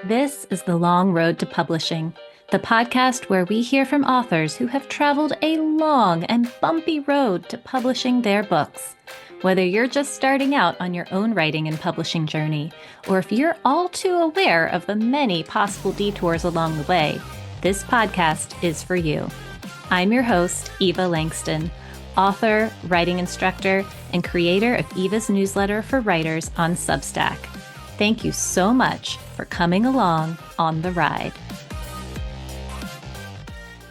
This is The Long Road to Publishing, the podcast where we hear from authors who have traveled a long and bumpy road to publishing their books. Whether you're just starting out on your own writing and publishing journey, or if you're all too aware of the many possible detours along the way, this podcast is for you. I'm your host, Eva Langston, author, writing instructor, and creator of Eva's newsletter for writers on Substack. Thank you so much for coming along on the ride.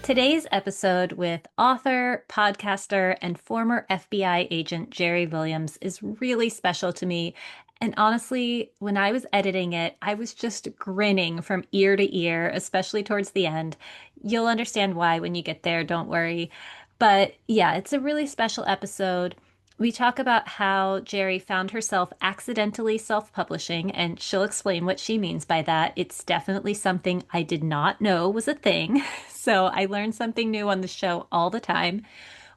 Today's episode with author, podcaster, and former FBI agent Jerri Williams is really special to me. And honestly, when I was editing it, I was just grinning from ear to ear, especially towards the end. You'll understand why when you get there, don't worry. But yeah, it's a really special episode. We talk about how Jerri found herself accidentally self-publishing, and she'll explain what she means by that. It's definitely something I did not know was a thing. So I learn something new on the show all the time.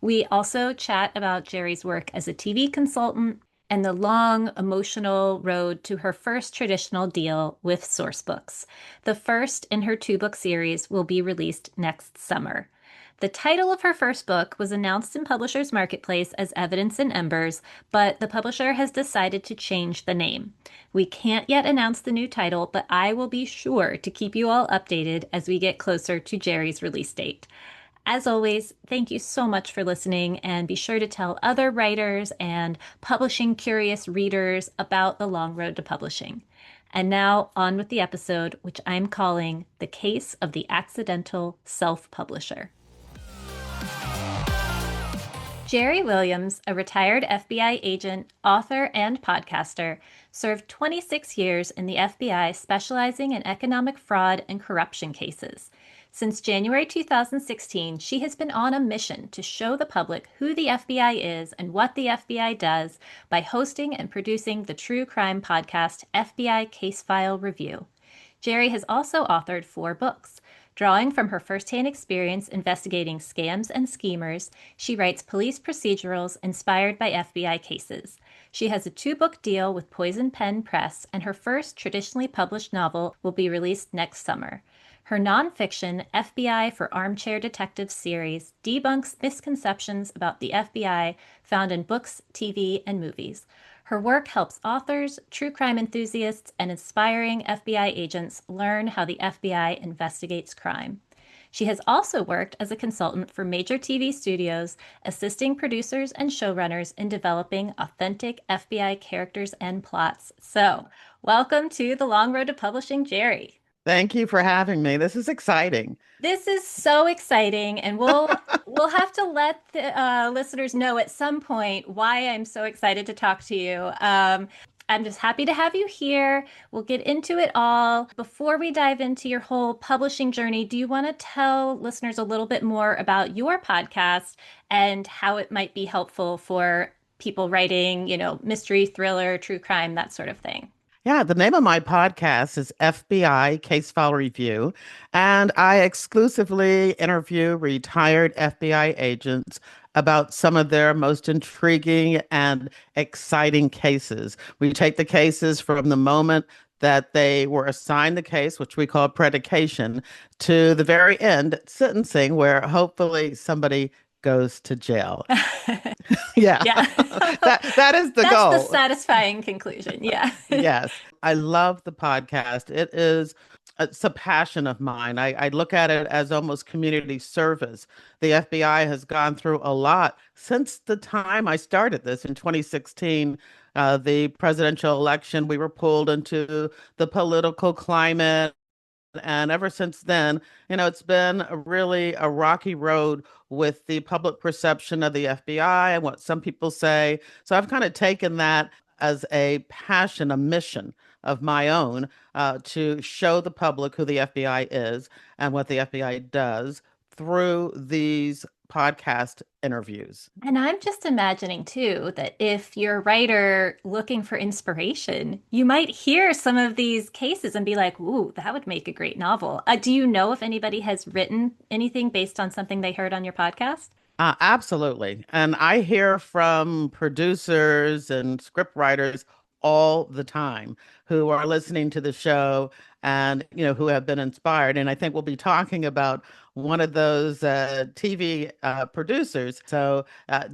We also chat about Jerri's work as a TV consultant and the long, emotional road to her first traditional deal with Sourcebooks. The first in her two-book series will be released next summer. The title of her first book was announced in Publishers Marketplace as Evidence in Embers, but the publisher has decided to change the name. We can't yet announce the new title, but I will be sure to keep you all updated as we get closer to Jerri's release date. As always, thank you so much for listening, and be sure to tell other writers and publishing curious readers about the long road to publishing. And now on with the episode, which I'm calling The Case of the Accidental Self-Publisher. Jerri Williams, a retired FBI agent, author, and podcaster, served 26 years in the FBI specializing in economic fraud and corruption cases. Since January 2016, she has been on a mission to show the public who the FBI is and what the FBI does by hosting and producing the true crime podcast FBI Case File Review. Jerri has also authored 4 books. Drawing from her firsthand experience investigating scams and schemers, she writes police procedurals inspired by FBI cases. She has a 2-book deal with Poison Pen Press, and her first traditionally published novel will be released next summer. Her nonfiction FBI for Armchair Detectives series debunks misconceptions about the FBI found in books, TV, and movies. Her work helps authors, true crime enthusiasts, and aspiring FBI agents learn how the FBI investigates crime. She has also worked as a consultant for major TV studios, assisting producers and showrunners in developing authentic FBI characters and plots. So, welcome to The Long Road to Publishing, Jerri. Thank you for having me. This is exciting. This is so exciting, and we'll have to let the listeners know at some point why I'm so excited to talk to you. I'm just happy to have you here. We'll get into it all. Before we dive into your whole publishing journey, do you want to tell listeners a little bit more about your podcast and how it might be helpful for people writing, mystery, thriller, true crime, that sort of thing? Yeah, the name of my podcast is FBI Case File Review, and I exclusively interview retired FBI agents about some of their most intriguing and exciting cases. We take the cases from the moment that they were assigned the case, which we call predication, to the very end, sentencing, where hopefully somebody goes to jail. Yeah. Yeah. That is the goal. That's the satisfying conclusion. Yeah. Yes. I love the podcast. It's a passion of mine. I look at it as almost community service. The FBI has gone through a lot since the time I started this in 2016. The presidential election, we were pulled into the political climate. And ever since then, it's been really a rocky road with the public perception of the FBI and what some people say. So I've kind of taken that as a passion, a mission of my own, to show the public who the FBI is and what the FBI does through these podcast interviews. And I'm just imagining too that if you're a writer looking for inspiration, you might hear some of these cases and be like, ooh, that would make a great novel. Do you know if anybody has written anything based on something they heard on your podcast? Absolutely. And I hear from producers and script writers all the time who are listening to the show and, who have been inspired. And I think we'll be talking about one of those TV producers. So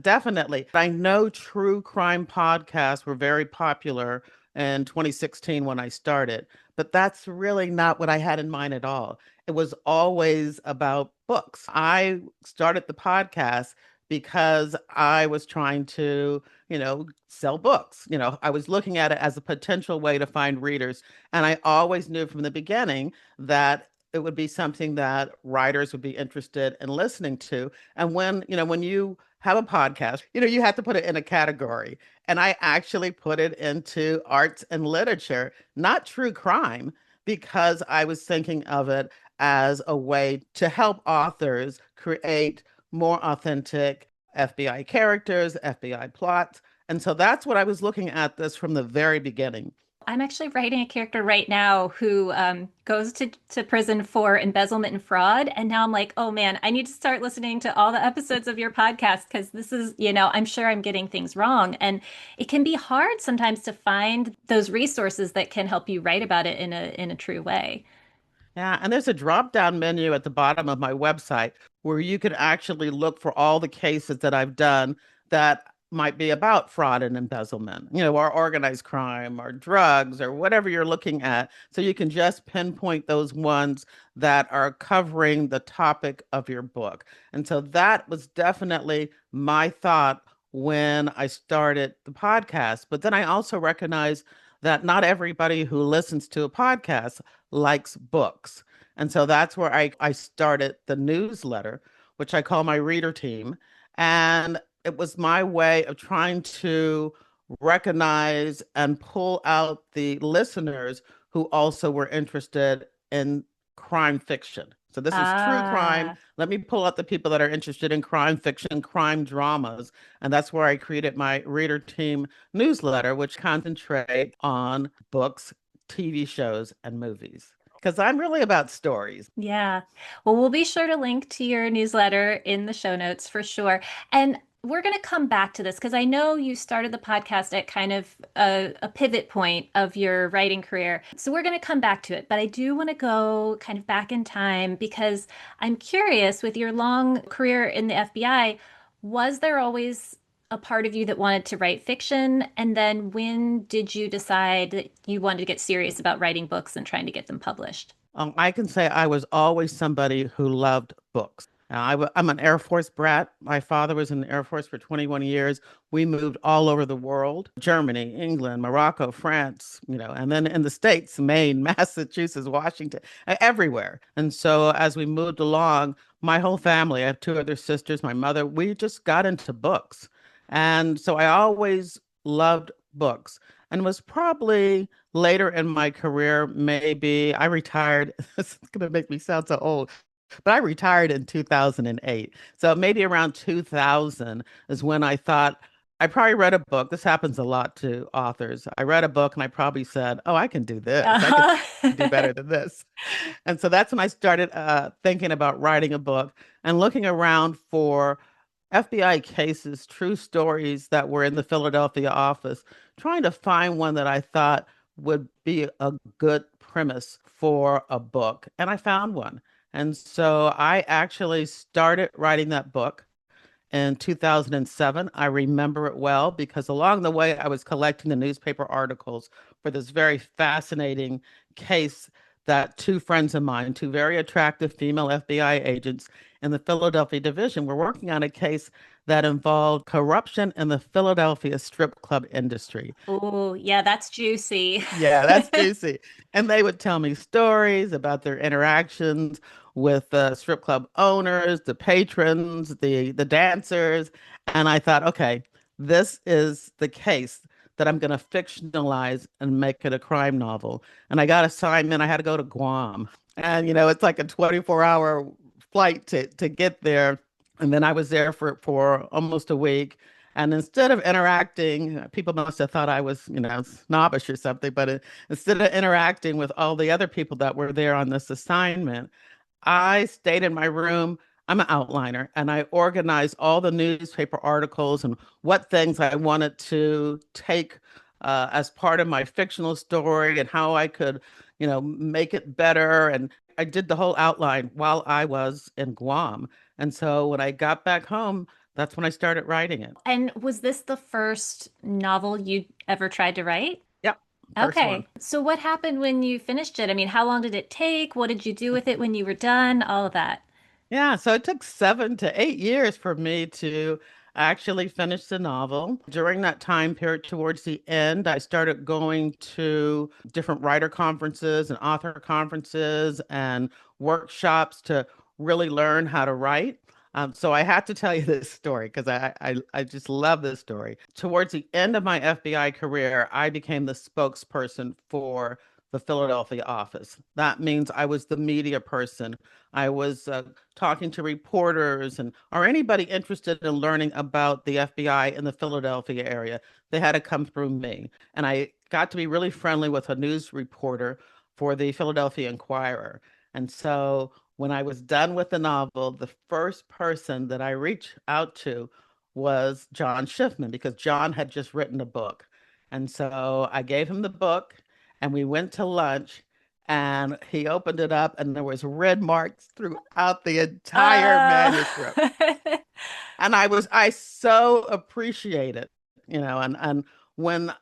definitely, I know true crime podcasts were very popular in 2016 when I started, but that's really not what I had in mind at all. It was always about books. I started the podcast because I was trying to, sell books. I was looking at it as a potential way to find readers. And I always knew from the beginning that it would be something that writers would be interested in listening to. And when you have a podcast, you have to put it in a category. And I actually put it into arts and literature, not true crime, because I was thinking of it as a way to help authors create more authentic FBI characters, FBI plots. And so that's what I was looking at this from the very beginning. I'm actually writing a character right now who goes to prison for embezzlement and fraud. And now I'm like, oh man, I need to start listening to all the episodes of your podcast because this is, I'm sure I'm getting things wrong. And it can be hard sometimes to find those resources that can help you write about it in a true way. Yeah, and there's a drop down menu at the bottom of my website where you can actually look for all the cases that I've done that might be about fraud and embezzlement, or organized crime or drugs or whatever you're looking at. So you can just pinpoint those ones that are covering the topic of your book. And so that was definitely my thought when I started the podcast. But then I also recognize that not everybody who listens to a podcast likes books. And so that's where I started the newsletter, which I call my reader team. And it was my way of trying to recognize and pull out the listeners who also were interested in crime fiction. So this is true crime. Ah. Let me pull out the people that are interested in crime fiction, crime dramas. And that's where I created my reader team newsletter, which concentrate on books, TV shows, and movies. Because I'm really about stories. Yeah. Well, we'll be sure to link to your newsletter in the show notes for sure. And we're going to come back to this because I know you started the podcast at kind of a pivot point of your writing career. So we're going to come back to it. But I do want to go kind of back in time because I'm curious with your long career in the FBI, was there always a part of you that wanted to write fiction? And then when did you decide that you wanted to get serious about writing books and trying to get them published? I can say I was always somebody who loved books. I'm an Air Force brat. My father was in the Air Force for 21 years. We moved all over the world, Germany, England, Morocco, France, and then in the States, Maine, Massachusetts, Washington, everywhere. And so as we moved along, my whole family, I have two other sisters, my mother, we just got into books. And so I always loved books and was probably later in my career, maybe I retired. This is going to make me sound so old, but I retired in 2008. So maybe around 2000 is when I thought I probably read a book. This happens a lot to authors. I read a book and I probably said, oh, I can do this. I can do Uh-huh. better than this. And so that's when I started thinking about writing a book and looking around for FBI cases, true stories that were in the Philadelphia office, trying to find one that I thought would be a good premise for a book. And I found one. And so I actually started writing that book in 2007. I remember it well because along the way, I was collecting the newspaper articles for this very fascinating case that two friends of mine, two very attractive female FBI agents in the Philadelphia division, were working on a case that involved corruption in the Philadelphia strip club industry. Oh, yeah, that's juicy. Yeah, that's juicy. And they would tell me stories about their interactions with the strip club owners, the patrons, the dancers. And I thought, okay, this is the case that I'm going to fictionalize and make it a crime novel. And I got assignment. I had to go to Guam. And it's like a 24-hour flight to get there. And then I was there for almost a week. And instead of interacting, people must have thought I was, snobbish or something, but instead of interacting with all the other people that were there on this assignment, I stayed in my room. I'm an outliner and I organized all the newspaper articles and what things I wanted to take as part of my fictional story and how I could, make it better. And I did the whole outline while I was in Guam. And so when I got back home, that's when I started writing it. And was this the first novel you ever tried to write? Yep, first one. Okay. So what happened when you finished it? I mean, how long did it take? What did you do with it when you were done? All of that. Yeah, so it took 7 to 8 years for me to actually finish the novel. During that time period, towards the end, I started going to different writer conferences and author conferences and workshops to really learn how to write. So I had to tell you this story because I just love this story. Towards the end of my FBI career, I became the spokesperson for the Philadelphia office. That means I was the media person. I was talking to reporters and or anybody interested in learning about the FBI in the Philadelphia area. They had to come through me. And I got to be really friendly with a news reporter for the Philadelphia Inquirer. And so when I was done with the novel, the first person that I reached out to was John Schiffman because John had just written a book. And so I gave him the book and we went to lunch and he opened it up and there was red marks throughout the entire manuscript. Oh. And I so appreciate it, and when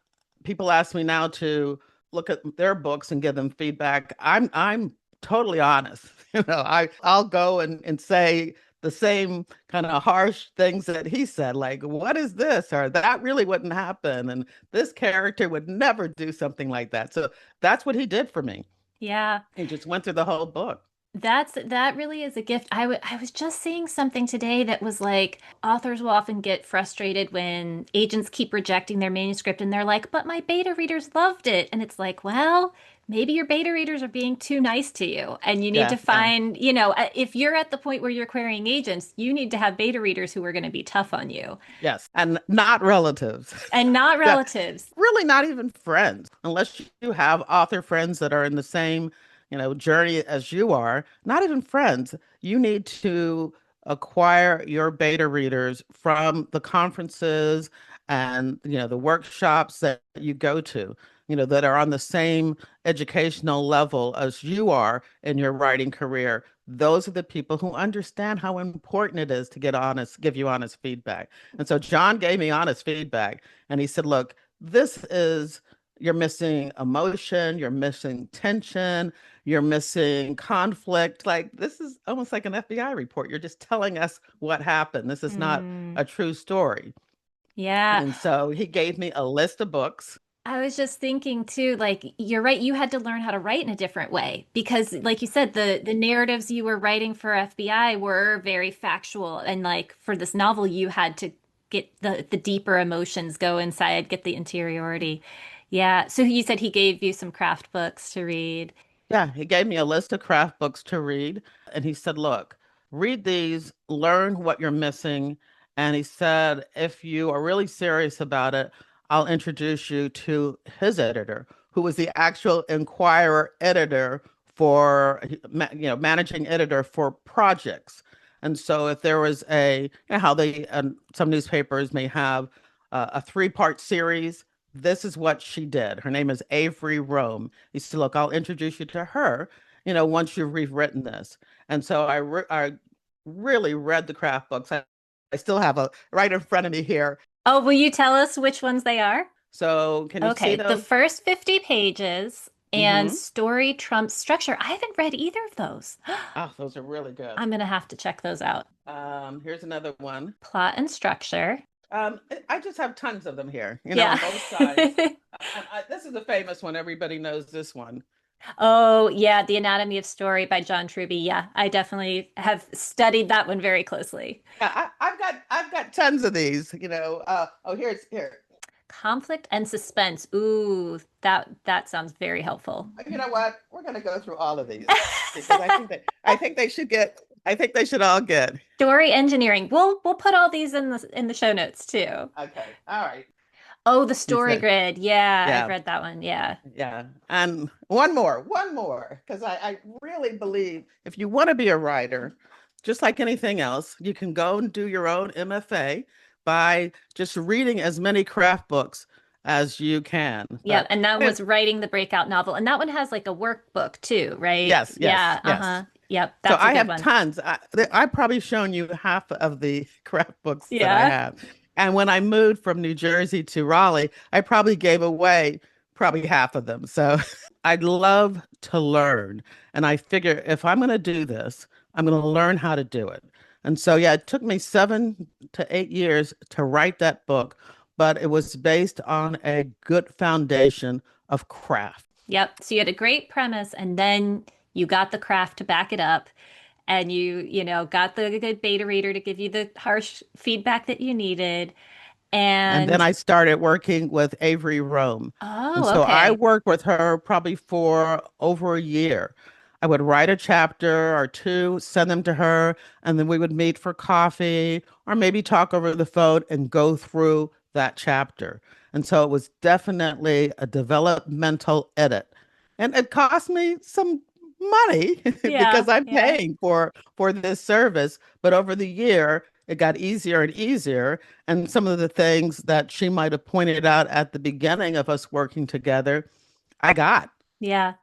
people ask me now to look at their books and give them feedback, I'm totally honest. I'll go and say the same kind of harsh things that he said, like, what is this? Or that really wouldn't happen. And this character would never do something like that. So that's what he did for me. Yeah. He just went through the whole book. That really is a gift. I was just seeing something today that was like authors will often get frustrated when agents keep rejecting their manuscript and they're like, "But my beta readers loved it." And it's like, "Well, maybe your beta readers are being too nice to you and you need to Yeah, yeah. find, if you're at the point where you're querying agents, you need to have beta readers who are going to be tough on you Yes. And not relatives. and not Yeah, relatives." really not even friends, unless you have author friends that are in the same, journey as you are, not even friends. You need to acquire your beta readers from the conferences and, the workshops that you go to, that are on the same educational level as you are in your writing career. Those are the people who understand how important it is to give you honest feedback. And so John gave me honest feedback and he said, look, this is, you're missing emotion, you're missing tension, you're missing conflict. Like, this is almost like an FBI report. You're just telling us what happened. This is not Mm, a true story. yeah. And so he gave me a list of books. I was just thinking too, like you're right, you had to learn how to write in a different way because like you said, the narratives you were writing for FBI were very factual. And like for this novel, you had to get the deeper emotions go inside, get the interiority. Yeah. So you said he gave you some craft books to read. Yeah, he gave me a list of craft books to read. And he said, look, read these, learn what you're missing. And he said, if you are really serious about it, I'll introduce you to his editor, who was the actual Inquirer editor for, managing editor for projects. And so if there was how some newspapers may have a three-part series, this is what she did. Her name is Avery Rome. He said, look, I'll introduce you to her, once you've rewritten this. And so I really read the craft books. I still have a right in front of me here. Oh, will you tell us which ones they are? So can you see Okay, the those? first 50 pages and Mm-hmm. Story Trumps Structure. I haven't read either of those. Oh, those are really good. I'm gonna have to check those out. Here's another one. Plot and Structure. I just have tons of them here, Yeah. on both sides. This is a famous one. Everybody knows this one. Oh, yeah, The Anatomy of Story by John Truby. Yeah, I definitely have studied that one very closely. Yeah, I've got tons of these. Here. Conflict and Suspense. Ooh, that sounds very helpful. You know what? We're going to go through all of these because I think they should all get. Story engineering. We'll put all these in the show notes too. Okay. All right. Oh, the You story said, grid. Yeah, I've yeah, read that one. Yeah. yeah. And one more, because I really believe if you want to be a writer, just like anything else, you can go and do your own MFA by just reading as many craft books as you can. Yep. And that one And was writing the breakout novel. And that one has like a workbook too, right? yes, yes, Yeah. yes. Uh-huh. Yep. So That's a I good have one. tons. I've probably shown you half of the craft books that I Yeah. have. And when I moved from New Jersey to Raleigh, I probably gave away probably half of them. So I'd love to learn. And I figure if I'm going to do this, I'm going to learn how to do it. And so, yeah, it took me 7 to 8 years to write that book, but it was based on a good foundation of craft. Yep. So you had a great premise and then you got the craft to back it up and got the good beta reader to give you the harsh feedback that you needed. And then And I started working with Avery Rome. And oh, so I okay. worked with her probably for over a year. I would write a chapter or two, send them to her, and then we would meet for coffee or maybe talk over the phone and go through that chapter. And so it was definitely a developmental edit. And it cost me some money Yeah, because I'm yeah. paying for this service, but over the year it got easier and easier. And some of the things that she might have pointed out at the beginning of us working together, I got. Yeah.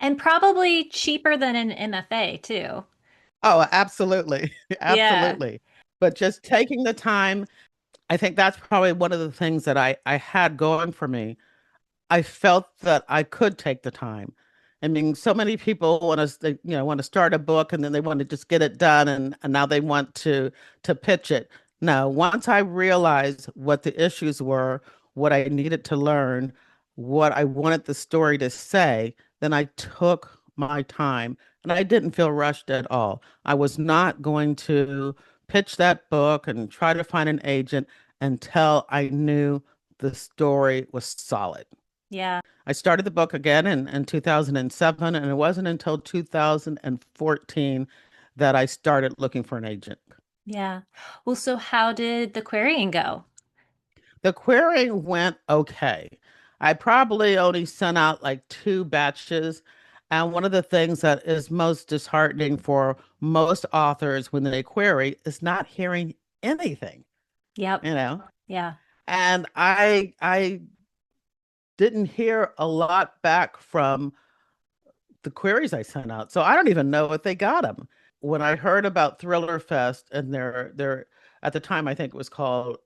And probably cheaper than an MFA too. Oh, absolutely. Yeah. Absolutely. But just taking the time, I think that's probably one of the things that I had going for me. I felt that I could take the time. I mean, so many people want to start a book and then they want to just get it done and now they want to pitch it. No, once I realized what the issues were, what I needed to learn, what I wanted the story to say, then I took my time and I didn't feel rushed at all. I was not going to pitch that book and try to find an agent until I knew the story was solid. Yeah. I started the book again in 2007, and it wasn't until 2014 that I started looking for an agent. Yeah. Well, so how did the querying go? The querying went okay. I probably only sent out like 2 batches. And one of the things that is most disheartening for most authors when they query is not hearing anything, Yep. you know? Yeah. And I didn't hear a lot back from the queries I sent out. So I don't even know if they got them. When I heard about ThrillerFest and their at the time I think it was called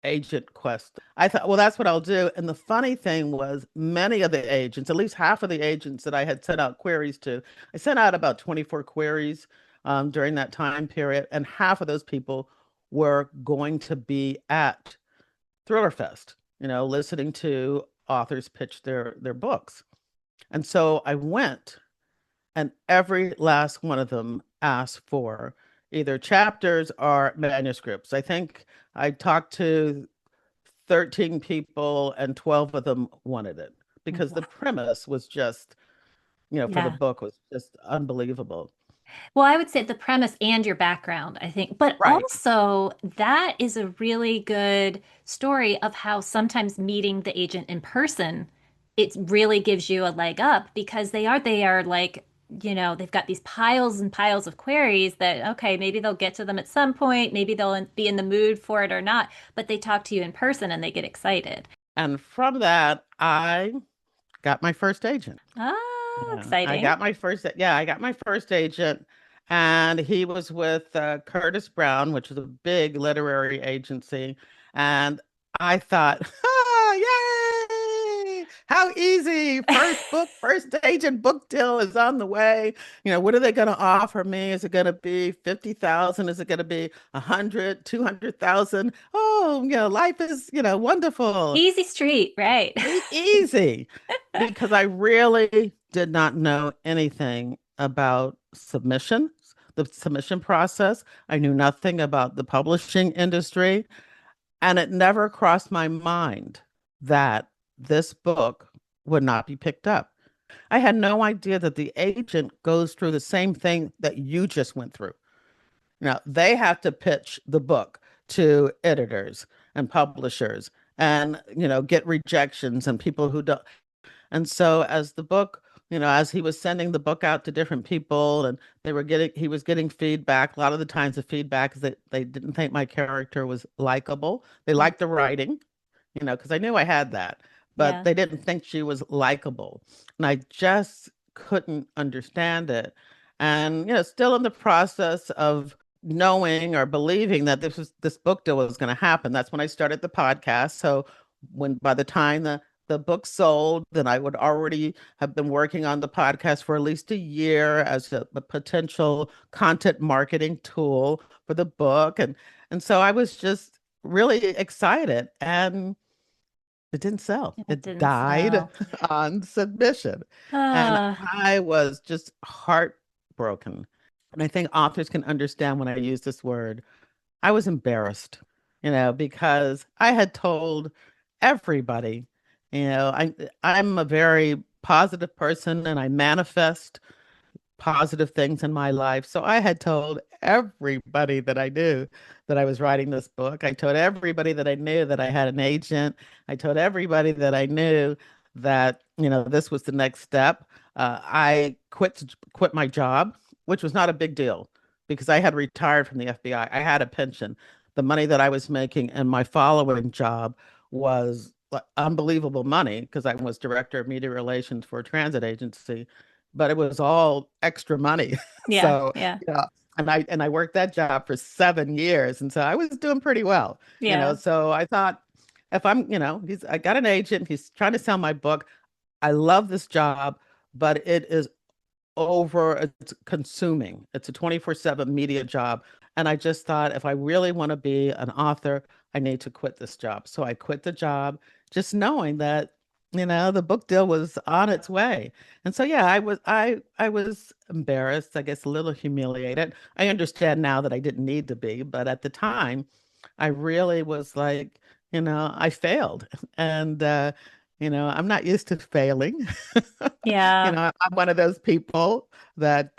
Agent Quest, I thought, well, that's what I'll do. And the funny thing was, many of the agents, at least half of the agents that I had sent out queries to, I sent out about 24 queries during that time period, and half of those people were going to be at ThrillerFest, listening to authors pitch their books. And so I went, and every last one of them asked for either chapters or manuscripts. I think I talked to 13 people, and 12 of them wanted it because the premise was just, for the Yeah. book was just unbelievable. Well, I would say the premise and your background, I think, but Right. also that is a really good story of how sometimes meeting the agent in person, it really gives you a leg up because they are like, they've got these piles and piles of queries that, okay, maybe they'll get to them at some point, maybe they'll be in the mood for it or not, but they talk to you in person and they get excited. And from that, I got my first agent. Ah, Yeah, exciting. I got my first agent, and he was with Curtis Brown, which is a big literary agency. And I thought, yay! How easy! First book, first agent book deal is on the way. What are they going to offer me? Is it going to be 50,000? Is it going to be 100, 200,000? Oh, life is, wonderful. Easy street, right? Easy, because I really did not know anything about submission, the submission process. I knew nothing about the publishing industry, and it never crossed my mind that this book would not be picked up. I had no idea that the agent goes through the same thing that you just went through. Now, they have to pitch the book to editors and publishers and, get rejections and people who don't. And so as the book, as he was sending the book out to different people and he was getting feedback. A lot of the times the feedback is that they didn't think my character was likable. They liked the writing, because I knew I had that, but Yeah. they didn't think she was likable. And I just couldn't understand it. And, still in the process of knowing or believing that this book deal was going to happen. That's when I started the podcast. So when by the time the book sold, then I would already have been working on the podcast for at least a year as a potential content marketing tool for the book. And so I was just really excited. And it didn't sell. It It didn't died sell. on submission. And Uh, I was just heartbroken. And I think authors can understand when I use this word. I was embarrassed, because I had told everybody, I'm a very positive person and I manifest positive things in my life. So I had told everybody that I knew that I was writing this book. I told everybody that I knew that I had an agent. I told everybody that I knew that, this was the next step. I quit my job, which was not a big deal because I had retired from the FBI. I had a pension. The money that I was making in my following job was unbelievable money because I was director of media relations for a transit agency, but it was all extra money. yeah, So, yeah, and I worked that job for 7 years, and so I was doing pretty well. yeah, So I thought if I got an agent, he's trying to sell my book. I love this job, but it is it's consuming. It's a 24/7 media job. And I just thought if I really want to be an author, I need to quit this job. So I quit the job, just knowing that, the book deal was on its way. And so yeah, I was embarrassed, I guess a little humiliated. I understand now that I didn't need to be, but at the time, I really was like, I failed. And I'm not used to failing. yeah. I'm one of those people that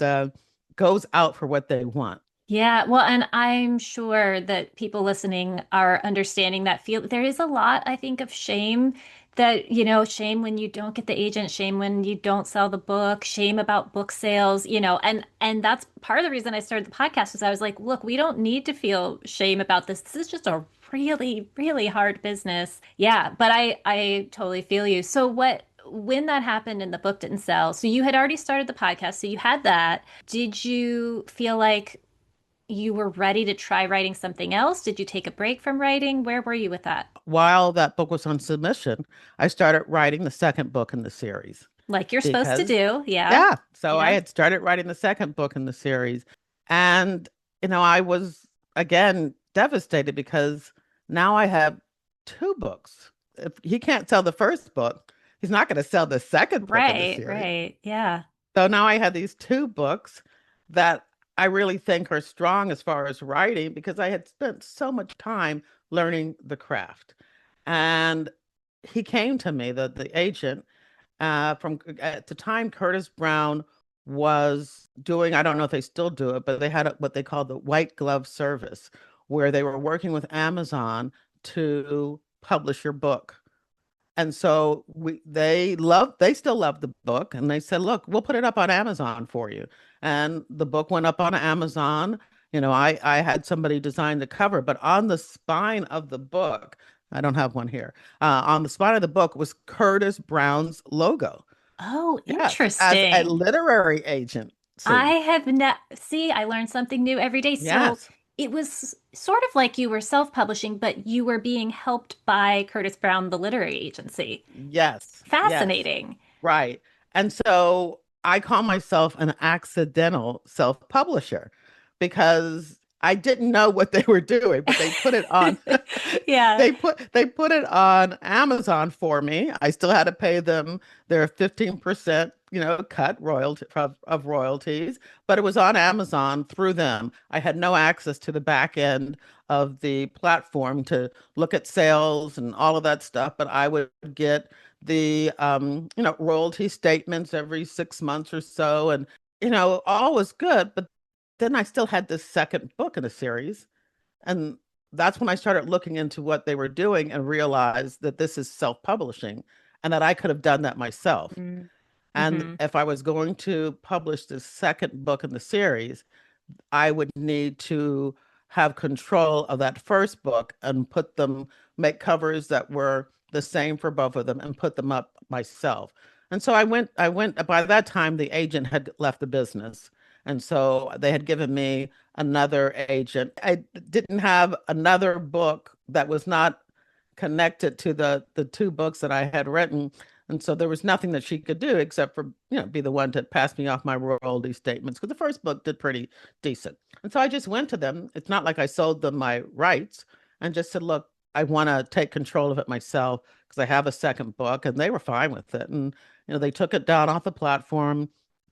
goes out for what they want. Yeah, well, and I'm sure that people listening are understanding that feel. There is a lot, I think, of shame that, shame when you don't get the agent, shame when you don't sell the book, shame about book sales, and that's part of the reason I started the podcast was I was like, look, we don't need to feel shame about this. This is just a really, really hard business. Yeah, but I totally feel you. So when that happened and the book didn't sell, so you had already started the podcast, so you had that. Did you feel like you were ready to try writing something else? Did you take a break from writing? Where were you with that? While that book was on submission, I started writing the second book in the series Like you're supposed to because, do. Yeah. yeah, so I Yeah. had started writing the second book in the series. And, I was again devastated because now I have two books. If he can't sell the first book, he's not going to sell the second book in the Right, series. right. Yeah. So now I have these two books that I really think are strong as far as writing because I had spent so much time learning the craft. And he came to me, the agent, from at the time Curtis Brown was doing, I don't know if they still do it, but they had what they called the white glove service, where they were working with Amazon to publish your book. And so they still love the book and they said, look, we'll put it up on Amazon for you. And the book went up on Amazon. I had somebody design the cover, but on the spine of the book, I don't have one here. On the spine of the book was Curtis Brown's logo. Oh, Yes, as a interesting. literary agent. I See, have not, see, I learn something new every day. So yes, it was sort of like you were self-publishing, but you were being helped by Curtis Brown, the literary agency. yes, yes. Fascinating. Right. And so I call myself an accidental self-publisher because I didn't know what they were doing, but they put it on Yeah. they put it on Amazon for me. I still had to pay them their 15%, cut royalty of royalties, but it was on Amazon through them. I had no access to the back end of the platform to look at sales and all of that stuff, but I would get the royalty statements every 6 months or so, and all was good. But then I still had this second book in a series, and that's when I started looking into what they were doing and realized that this is self-publishing and that I could have done that myself. And Mm-hmm. if I was going to publish the second book in the series, I would need to have control of that first book and put them, make covers that were the same for both of them and put them up myself. And so by that time, the agent had left the business. And so they had given me another agent. I didn't have another book that was not connected to the two books that I had written. And so there was nothing that she could do except for, be the one to pass me off my royalty statements because the first book did pretty decent. And so I just went to them. It's not like I sold them my rights and just said, look, I want to take control of it myself because I have a second book. And they were fine with it. And, they took it down off the platform.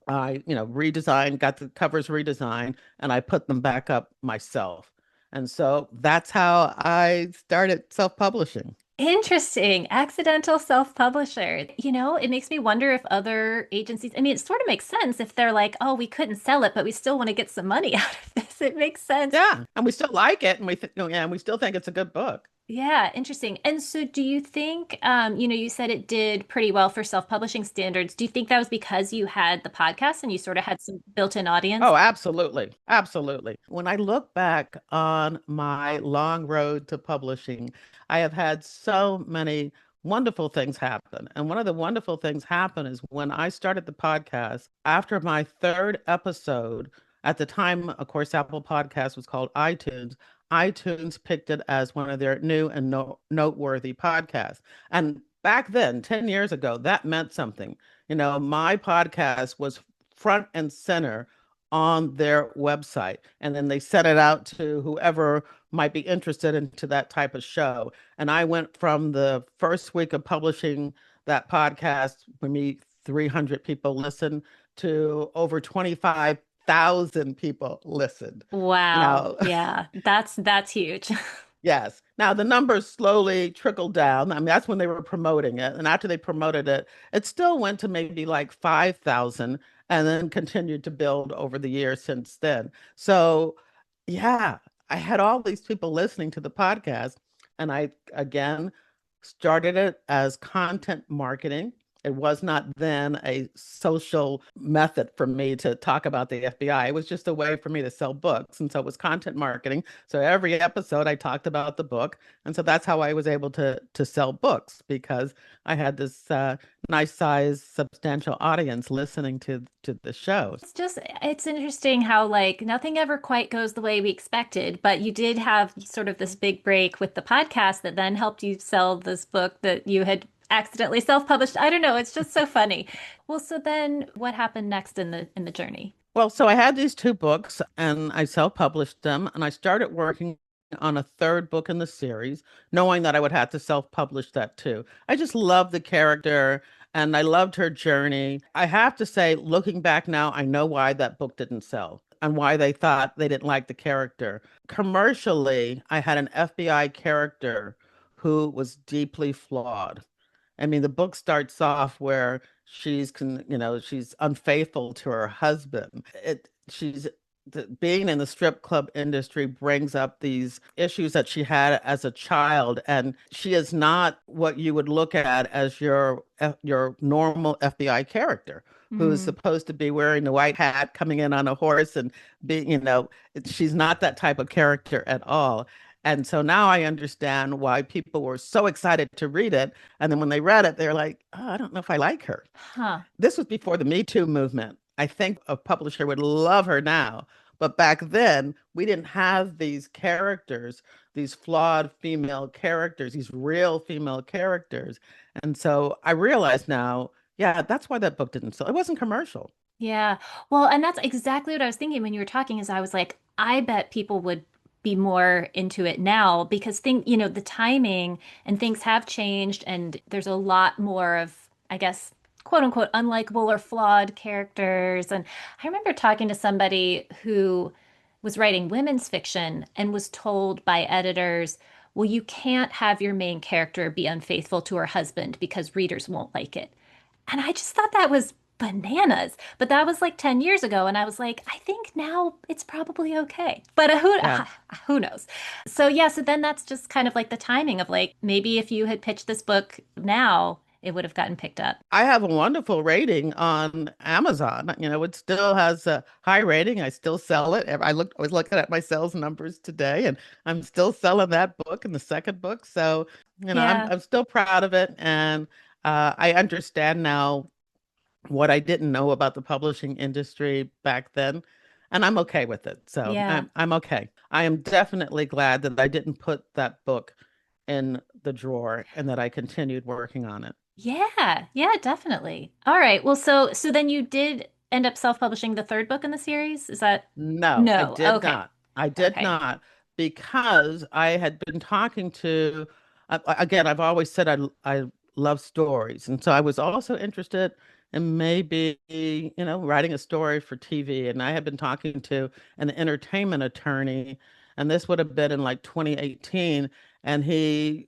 I, redesigned, got the covers redesigned, and I put them back up myself. And so that's how I started self-publishing. Interesting. Accidental self-publisher. It makes me wonder if other agencies, I mean, it sort of makes sense if they're like, oh, we couldn't sell it, but we still want to get some money out of this. It makes sense. Yeah, and we still like it, and yeah, and we still think it's a good book. Yeah, interesting. And so do you think, you said it did pretty well for self-publishing standards. Do you think that was because you had the podcast and you sort of had some built-in audience? Oh, absolutely. Absolutely. When I look back on my long road to publishing, I have had so many wonderful things happen. And one of the wonderful things happen is when I started the podcast, after my third episode, at the time, of course, Apple Podcast was called iTunes. iTunes picked it as one of their new and noteworthy podcasts. And back then, 10 years ago, that meant something. My podcast was front and center on their website. And then they sent it out to whoever might be interested into that type of show. And I went from the first week of publishing that podcast, when me 300 people listened, to over 25,000 people listened. Wow. Now, Yeah, that's huge. yes. Now the numbers slowly trickled down. I mean, that's when they were promoting it. And after they promoted it, it still went to maybe like 5,000 and then continued to build over the years since then. So, yeah, I had all these people listening to the podcast. And I, again, started it as content marketing. It was not then a social method for me to talk about the FBI. It was just a way for me to sell books. And so it was content marketing. So every episode I talked about the book. And so that's how I was able to sell books because I had this nice size, substantial audience listening to the show. It's interesting how like nothing ever quite goes the way we expected, but you did have sort of this big break with the podcast that then helped you sell this book that you had accidentally self-published. I don't know, it's just so funny. Well, so then what happened next in the journey? Well, so I had these two books and I self-published them and I started working on a third book in the series, knowing that I would have to self-publish that too. I just loved the character and I loved her journey. I have to say, looking back now, I know why that book didn't sell and why they thought they didn't like the character. Commercially, I had an FBI character who was deeply flawed. I mean, the book starts off where she's unfaithful to her husband. She's being in the strip club industry brings up these issues that she had as a child, and she is not what you would look at as your normal FBI character who's Mm, supposed to be wearing the white hat, coming in on a horse, and being, she's not that type of character at all. And so now I understand why people were so excited to read it. And then when they read it, they're like, oh, I don't know if I like her. huh. This was before the Me Too movement. I think a publisher would love her now. But back then, we didn't have these characters, these flawed female characters, these real female characters. And so I realize now, yeah, that's why that book didn't sell. It wasn't commercial. Yeah. Well, and that's exactly what I was thinking when you were talking is I was like, I bet people would be more into it now because the timing and things have changed and there's a lot more of, I guess, quote unquote, unlikable or flawed characters. And I remember talking to somebody who was writing women's fiction and was told by editors, well, you can't have your main character be unfaithful to her husband because readers won't like it. And I just thought that was bananas. But that was like 10 years ago. And I was like, I think now it's probably okay. But Yeah. who knows? So, yeah, so then that's just kind of like the timing of like maybe if you had pitched this book now, it would have gotten picked up. I have a wonderful rating on Amazon. It still has a high rating. I still sell it. I was looking at my sales numbers today, and I'm still selling that book and the second book. So, Yeah. I'm still proud of it, and I understand now what I didn't know about the publishing industry back then, and I'm okay with it. So Yeah. I'm okay. I am definitely glad that I didn't put that book in the drawer and that I continued working on it. Yeah. Yeah, definitely. All right. Well, so then you did end up self-publishing the third book in the series? Is that No, I no? did Okay. not. I did Okay. not because I had been talking to, again, I've always said I love stories. And so I was also interested in maybe, writing a story for TV. And I had been talking to an entertainment attorney, and this would have been in like 2018. And we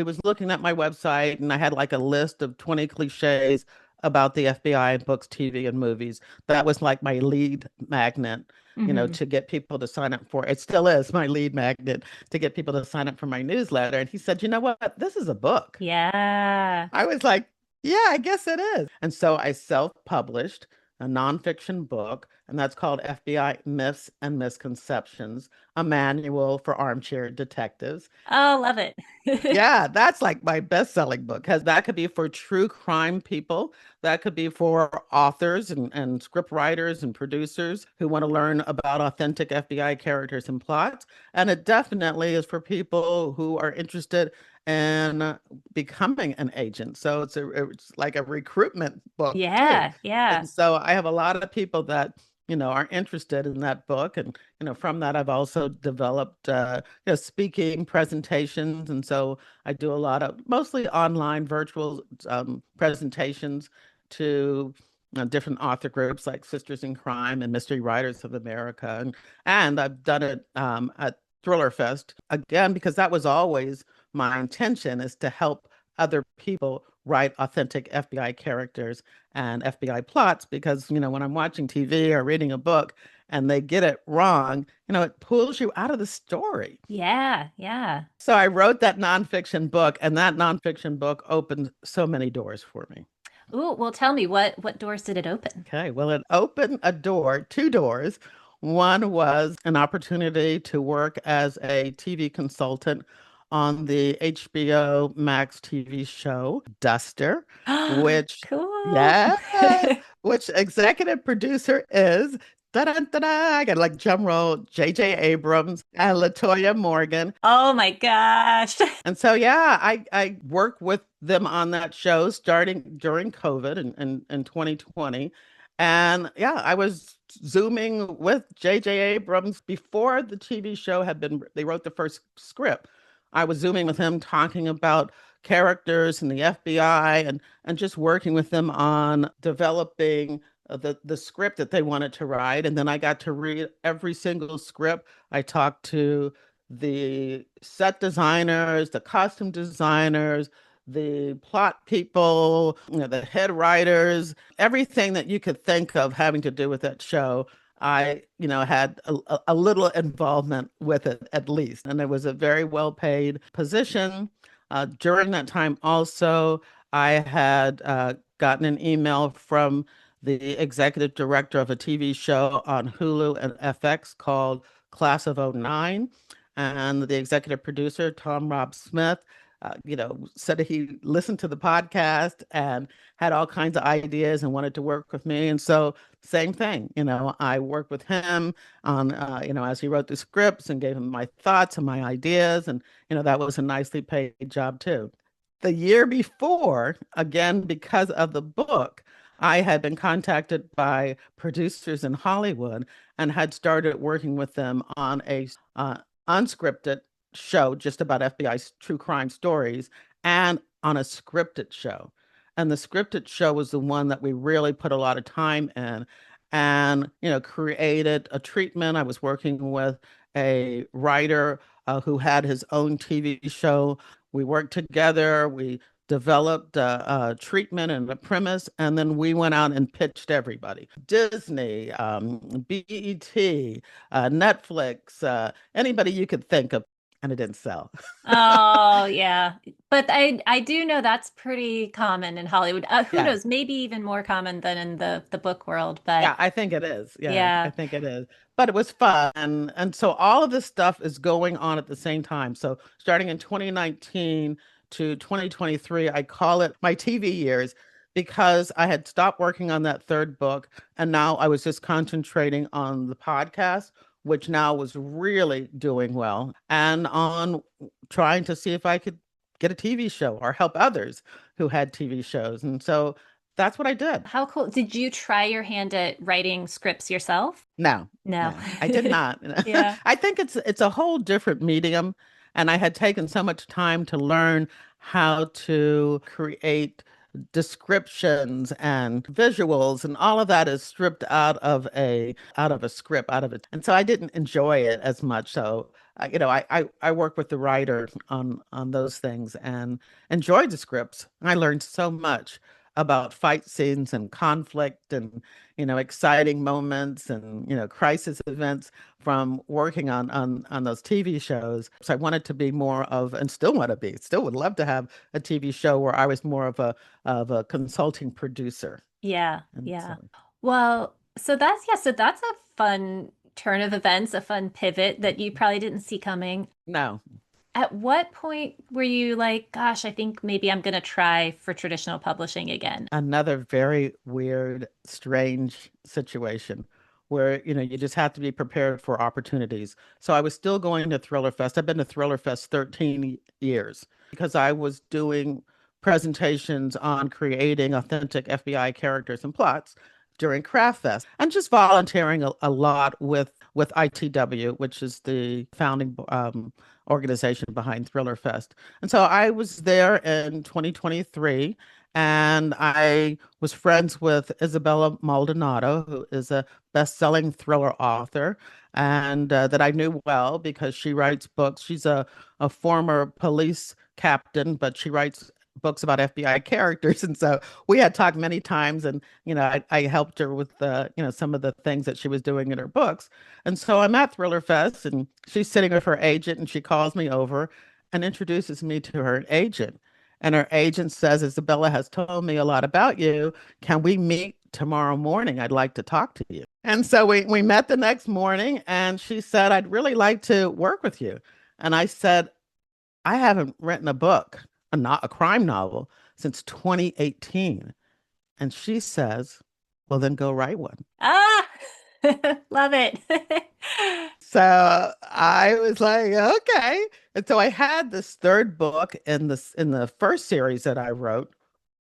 was looking at my website, and I had like a list of 20 cliches about the FBI in books, TV, and movies. That was like my lead magnet, Hmm. to get people to sign up for it. It still is my lead magnet to get people to sign up for my newsletter. And he said, you know what? This is a book. Yeah. I was like, yeah, I guess it is. And so I self-published a nonfiction book, and that's called FBI Myths and Misconceptions, a manual for armchair detectives. Oh, love it. Yeah, that's like my best-selling book because that could be for true crime people. That could be for authors and script writers and producers who want to learn about authentic FBI characters and plots. And it definitely is for people who are interested in becoming an agent. So it's like a recruitment book too. Yeah. Yeah. And so I have a lot of people that are interested in that book. And, from that, I've also developed, speaking presentations. And so I do a lot of mostly online virtual presentations to different author groups like Sisters in Crime and Mystery Writers of America. And I've done it at ThrillerFest again, because that was always my intention is to help other people write authentic FBI characters and FBI plots because, when I'm watching TV or reading a book and they get it wrong, it pulls you out of the story. Yeah. Yeah. So I wrote that nonfiction book, and that nonfiction book opened so many doors for me. Ooh, well, tell me what doors did it open? Okay, well, it opened a door, two doors. One was an opportunity to work as a TV consultant on the HBO Max TV show Duster, which, Cool. yes, which executive producer is, da-da-da-da, I got like drum roll, J.J. Abrams and Latoya Morgan. Oh my gosh. And so, yeah, I worked with them on that show starting during COVID in 2020. And yeah, I was Zooming with J.J. Abrams before the TV show they wrote the first script. I was Zooming with him talking about characters and the FBI and just working with them on developing the script that they wanted to write. And then I got to read every single script. I talked to the set designers, the costume designers, the plot people, the head writers, everything that you could think of having to do with that show. I, had a little involvement with it at least. And it was a very well paid position. During that time, also, I had gotten an email from the executive director of a TV show on Hulu and FX called Class of '09, and the executive producer, Tom Rob Smith, said that he listened to the podcast and had all kinds of ideas and wanted to work with me. And so, same thing, I worked with him on, as he wrote the scripts and gave him my thoughts and my ideas. And, that was a nicely paid job too. The year before, again, because of the book, I had been contacted by producers in Hollywood and had started working with them on a unscripted show just about FBI true crime stories and on a scripted show. And the scripted show was the one that we really put a lot of time in and, created a treatment. I was working with a writer who had his own TV show. We worked together. We developed a treatment and a premise, and then we went out and pitched everybody. Disney, BET, Netflix, anybody you could think of. and it didn't sell. Oh, yeah. But I do know that's pretty common in Hollywood. Who Yes. knows? Maybe even more common than in the book world. But Yeah, I think it is. Yeah, I yeah. think it is. But it was fun. And so all of this stuff is going on at the same time. So starting in 2019 to 2023, I call it my TV years because I had stopped working on that third book and now I was just concentrating on the podcast, which now was really doing well, and on trying to see if I could get a TV show or help others who had TV shows. And so that's what I did. How cool. Did you try your hand at writing scripts yourself? No, No. no, I did not. Yeah. I think it's a whole different medium, and I had taken so much time to learn how to create descriptions and visuals, and all of that is stripped out of a script, out of it. And so I didn't enjoy it as much. So I work with the writer on those things and enjoyed the scripts. I learned so much about fight scenes and conflict and exciting moments and crisis events from working on those TV shows. So I wanted to be more of, and still want to be, still would love to have a TV show where I was more of a consulting producer. Yeah. And Yeah. so Well, so that's a fun turn of events, a fun pivot that you probably didn't see coming. no, At what point were you like, gosh, I think maybe I'm going to try for traditional publishing again? another very weird, strange situation where you just have to be prepared for opportunities. So I was still going to ThrillerFest. I've been to ThrillerFest 13 years because I was doing presentations on creating authentic FBI characters and plots during Craft Fest and just volunteering a lot with ITW, which is the founding organization behind ThrillerFest. And so I was there in 2023 and I was friends with Isabella Maldonado, who is a best-selling thriller author, and that I knew well because she writes books. She's a former police captain, but she writes books about FBI characters. And so we had talked many times, and I helped her with some of the things that she was doing in her books. And so I'm at Thriller Fest, and she's sitting with her agent, and she calls me over and introduces me to her agent. And her agent says, Isabella has told me a lot about you. Can we meet tomorrow morning? I'd like to talk to you. And so we met the next morning, and she said, I'd really like to work with you. And I said, I haven't written a book, not a crime novel, since 2018. And she says, well, then go write one. Ah, love it. So I was like, okay. And so I had this third book in the first series that I wrote,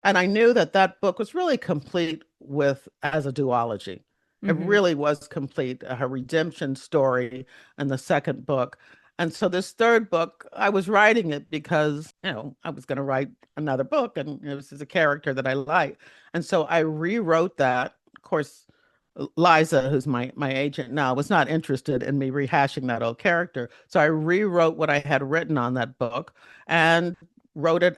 and I knew that that book was really complete with as a duology. It Hmm. really was complete, her redemption story in the second book. And so this third book, I was writing it because, I was going to write another book and this is a character that I like. And so I rewrote that. Of course, Liza, who's my agent now, was not interested in me rehashing that old character. So I rewrote what I had written on that book and wrote it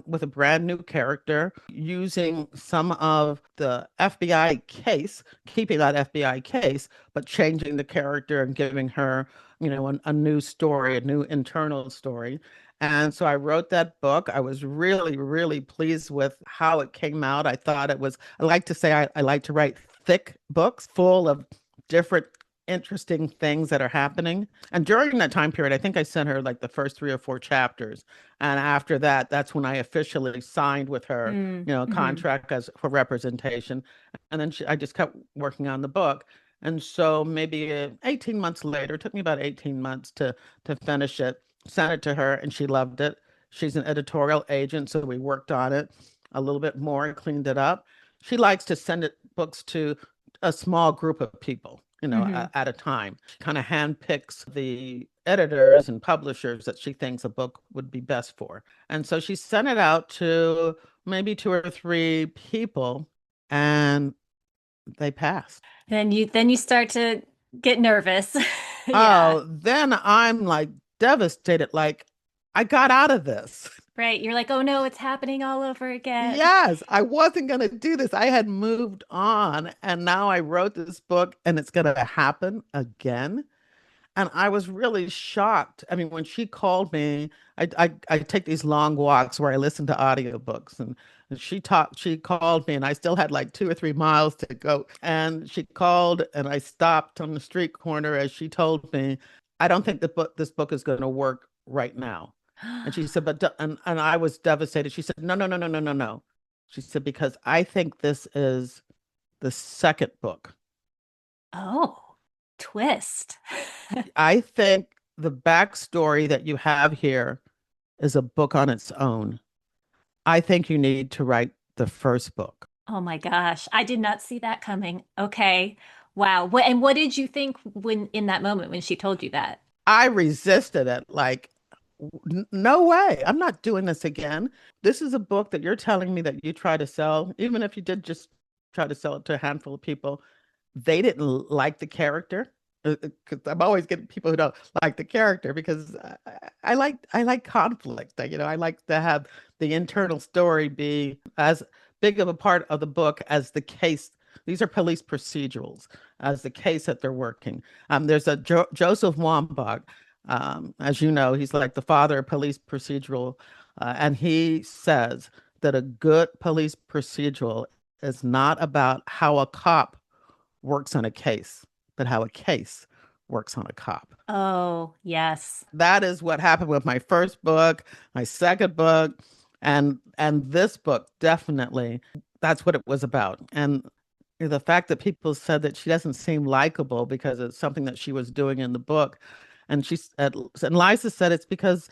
with a brand new character using some of the FBI case, keeping that FBI case, but changing the character and giving her, a new story, a new internal story. And so I wrote that book. I was really, really pleased with how it came out. I thought it was, I like to say I like to write thick books full of different interesting things that are happening. And during that time period, I think I sent her like the first 3 or 4 chapters. And after that, that's when I officially signed with her, a Mm-hmm. contract as for representation. And then I just kept working on the book. And so maybe 18 months later, it took me about 18 months to finish it, sent it to her, and she loved it. She's an editorial agent, so we worked on it a little bit more, cleaned it up. She likes to send it books to a small group of people, Hmm. at a time. She kind of handpicks the editors and publishers that she thinks a book would be best for. And so she sent it out to maybe 2 or 3 people, and they passed. Then you start to get nervous. Yeah. Oh, then I'm like devastated. Like, I got out of this. Right. You're like, oh no, it's happening all over again. Yes, I wasn't going to do this. I had moved on, and now I wrote this book, and it's going to happen again. And I was really shocked. I mean, when she called me, I take these long walks where I listen to audiobooks, and she called me, and I still had like 2 or 3 miles to go. And she called, and I stopped on the street corner as she told me, I don't think this book is going to work right now. And she said, and I was devastated. She said, no, no, no, no, no, no, no. She said, because I think this is the second book. Oh, twist. I think the backstory that you have here is a book on its own. I think you need to write the first book. Oh my gosh, I did not see that coming. Okay. Wow. And what did you think when in that moment when she told you that? I resisted it like, no way. I'm not doing this again. This is a book that you're telling me that you try to sell, even if you did just try to sell it to a handful of people. They didn't like the character. Because I'm always getting people who don't like the character because I like conflict. I like to have the internal story be as big of a part of the book as the case. These are police procedurals as the case that they're working. There's a Joseph Wambach, as you know, he's like the father of police procedural, and he says that a good police procedural is not about how a cop works on a case, but how a case works on a cop. Oh, yes. That is what happened with my first book, my second book, and this book definitely. That's what it was about. And the fact that people said that she doesn't seem likable because it's something that she was doing in the book, and she said, and Liza said it's because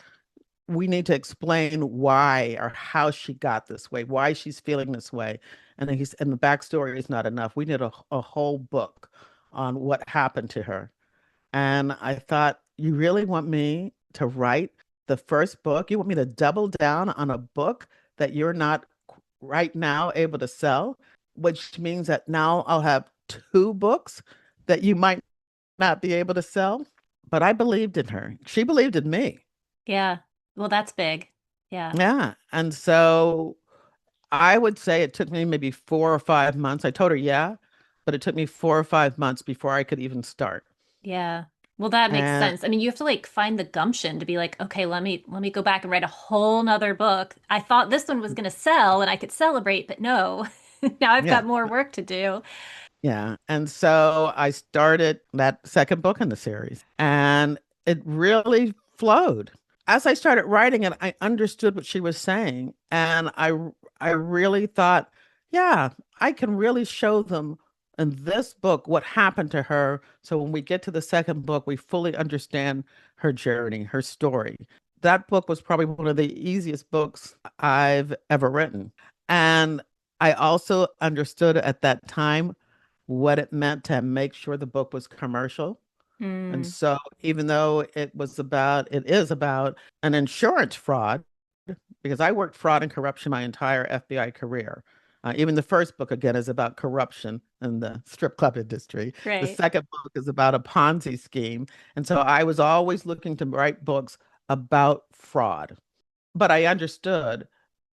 we need to explain why or how she got this way, why she's feeling this way. And the backstory is not enough. We need a whole book on what happened to her. And I thought, you really want me to write the first book? You want me to double down on a book that you're not right now able to sell, which means that now I'll have two books that you might not be able to sell. But I believed in her. She believed in me. Yeah. Well, that's big. Yeah. Yeah. And so I would say it took me maybe 4 or 5 months. I told her, yeah, but it took me 4 or 5 months before I could even start. Yeah. Well, that makes And sense. I mean, you have to like find the gumption to be like, okay, let me go back and write a whole nother book. I thought this one was going to sell and I could celebrate, but no. Now I've yeah, got more work to do. yeah. And so I started that second book in the series, and it really flowed. As I started writing it, I understood what she was saying, and I really thought, yeah, I can really show them in this book what happened to her. So when we get to the second book, we fully understand her journey, her story. That book was probably one of the easiest books I've ever written. And I also understood at that time what it meant to make sure the book was commercial. And Mm, so, even though it is about an insurance fraud, because I worked fraud and corruption my entire FBI career. Even the first book, again, is about corruption in the strip club industry. The right. second book is about a Ponzi scheme. And so I was always looking to write books about fraud. But I understood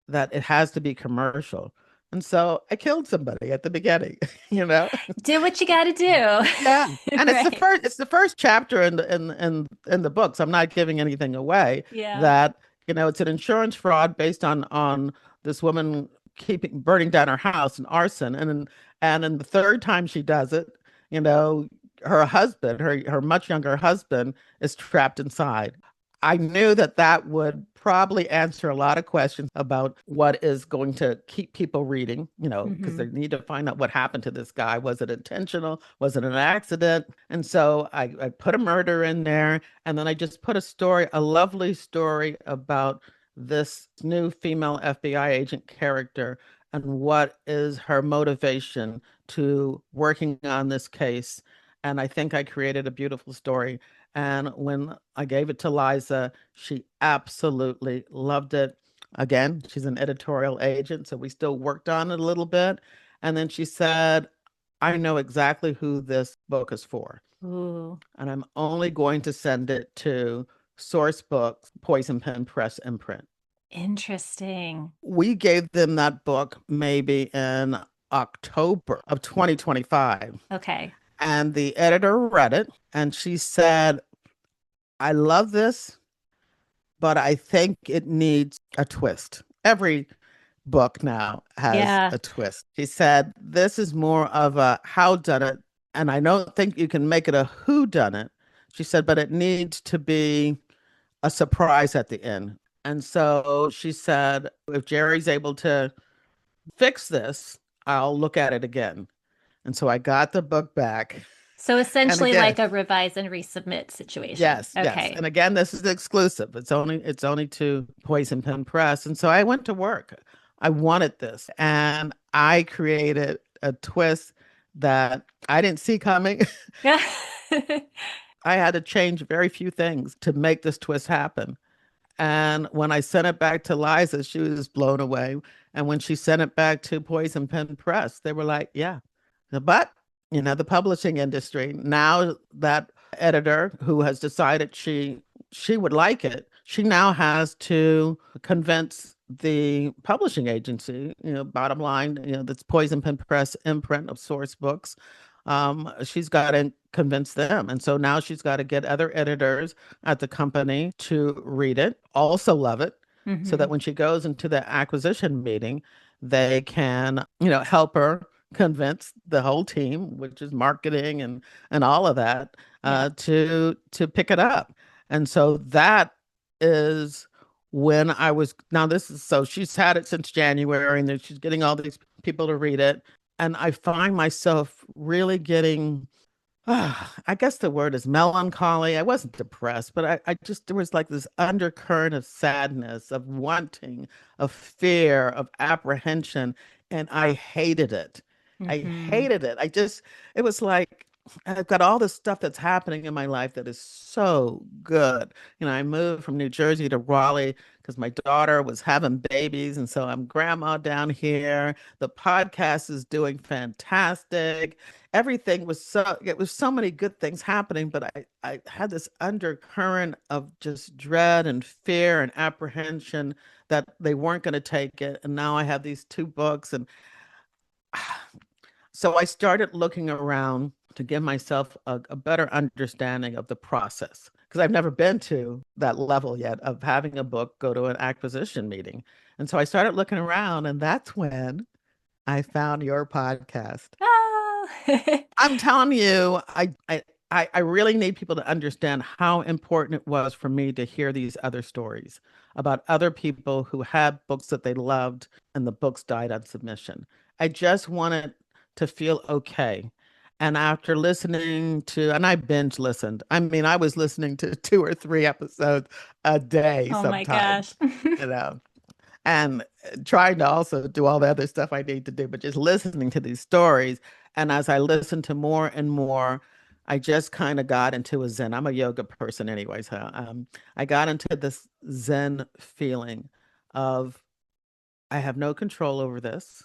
that it has to be commercial. And so I killed somebody at the beginning, you know? Do what you got to Yeah. do. And Right. it's the first chapter in the books. I'm not giving anything away Yeah. that, it's an insurance fraud based on this woman keeping burning down her house and arson. And in the third time she does it, you know, her husband, her much younger husband is trapped inside. I knew that that would probably answer a lot of questions about what is going to keep people reading, because Hmm. they need to find out what happened to this guy. Was it intentional? Was it an accident? And so I put a murder in there. And then I just put a lovely story about this new female FBI agent character and what is her motivation to working on this case. And I think I created a beautiful story. And when I gave it to Liza, she absolutely loved it. Again, she's an editorial agent, so we still worked on it a little bit. And then she said, I know exactly who this book is for, Ooh, and I'm only going to send it to Sourcebooks, Poison Pen Press imprint. interesting. We gave them that book maybe in October of 2025. Okay. And the editor read it and she said, I love this, but I think it needs a twist. Every book now has Yeah. a twist. She said, this is more of a how done it. And I don't think you can make it a who done it. She said, but it needs to be a surprise at the end. And so she said, if Jerry's able to fix this, I'll look at it again. And so I got the book back. So And essentially again, like a revise and resubmit situation. yes, yes. Okay. And again, this is exclusive. It's only to Poison Pen Press. And so I went to work. I wanted this. And I created a twist that I didn't see coming. Yeah. I had to change very few things to make this twist happen. And when I sent it back to Liza, she was blown away. And when she sent it back to Poison Pen Press, they were like, yeah. But, the publishing industry, now that editor who has decided she would like it, she now has to convince the publishing agency, bottom line, that's Poison Pen Press imprint of Sourcebooks. She's got to convince them. And so now she's got to get other editors at the company to read it, also love it, so that Hmm. when she goes into the acquisition meeting, they can, help her convince the whole team, which is marketing and all of that, Yeah. to pick it up. And so that is when I was now this is so she's had it since January and then she's getting all these people to read it. And I find myself really getting I guess the word is melancholy. I wasn't depressed, but I just, there was like this undercurrent of sadness, of wanting, of fear, of apprehension, and I hated it. I Hmm. hated it. It was like, I've got all this stuff that's happening in my life that is so good. I moved from New Jersey to Raleigh because my daughter was having babies. And so I'm grandma down here. The podcast is doing fantastic. Everything was it was so many good things happening, but I had this undercurrent of just dread and fear and apprehension that they weren't going to take it. And now I have these two books. And so I started looking around to give myself a better understanding of the process because I've never been to that level yet of having a book go to an acquisition meeting. And so I started looking around, and that's when I found your podcast. Oh. I'm telling you, I really need people to understand how important it was for me to hear these other stories about other people who had books that they loved and the books died on submission. I just wanted to feel okay. And after listening to, and I binge listened. I mean, I was listening to 2 or 3 episodes a day Oh my sometimes, gosh. you know and trying to also do all the other stuff I need to do, but just listening to these stories. And as I listened to more and more, I just kind of got into a Zen. I'm a yoga person anyway, so I got into this Zen feeling of I have no control over this.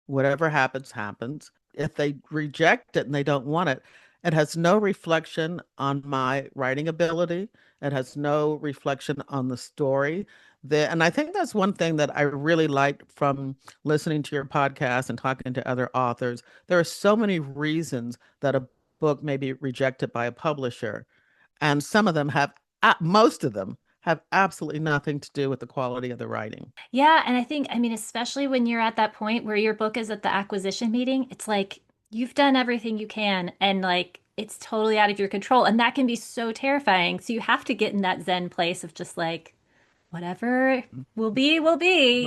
Whatever happens, happens. If they reject it and they don't want it, it has no reflection on my writing ability. It has no reflection on the story. And I think that's one thing that I really liked from listening to your podcast and talking to other authors. There are so many reasons that a book may be rejected by a publisher, and some of them have, most of them have absolutely nothing to do with the quality of the writing. Yeah, and I think, I mean, especially when you're at that point where your book is at the acquisition meeting, it's like you've done everything you can and like it's totally out of your control. And that can be so terrifying. So you have to get in that Zen place of just like, whatever will Will be,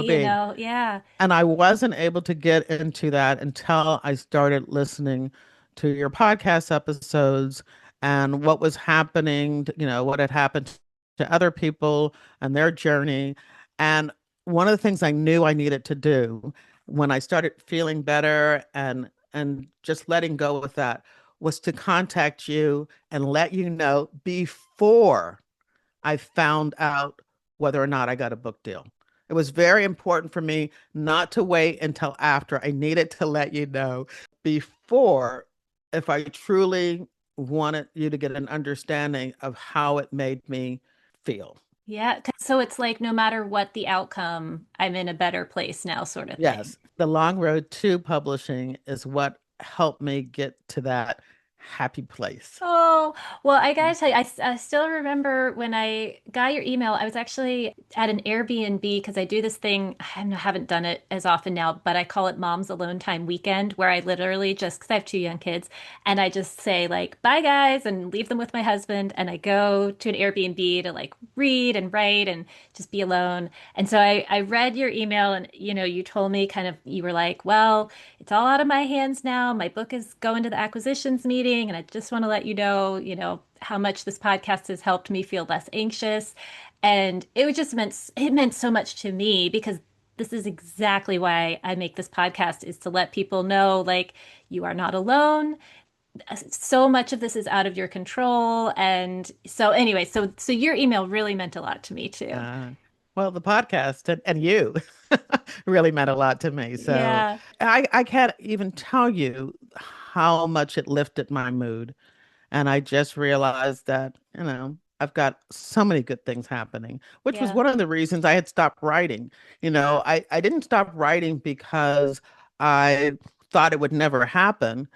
be. Yeah. And I wasn't able to get into that until I started listening to your podcast episodes and what was happening, what had happened to other people and their journey. And one of the things I knew I needed to do when I started feeling better and just letting go with that was to contact you and let you know before I found out whether or not I got a book deal. It was very important for me not to wait until after. I needed to let you know before if I truly wanted you to get an understanding of how it made me feel. Yeah. So it's like no matter what the outcome, I'm in a better place now, sort of thing. Yes, the long road to publishing is what helped me get to that happy place. Oh, well, I gotta tell you, I still remember when I got your email. I was actually at an Airbnb because I do this thing. Haven't done it as often now, but I call it Mom's Alone Time Weekend, where I literally just, because I have two young kids, and I just say, like, bye, guys, and leave them with my husband. And I go to an Airbnb to like read and write and just be alone. And so I read your email, and you told me kind of, you were like, well, it's all out of my hands now. My book is going to the acquisitions meeting, and I just want to let you know, how much this podcast has helped me feel less anxious. And it meant so much to me because this is exactly why I make this podcast is to let people know like you are not alone. So much of this is out of your control. And so anyway, so your email really meant a lot to me too. Uh, well, the podcast and you really meant a lot to me. So Yeah. I can't even tell you how much it lifted my mood. And I just realized that, I've got so many good things happening, which was Yeah. one of the reasons I had stopped writing. I didn't stop writing because I thought it would never happen.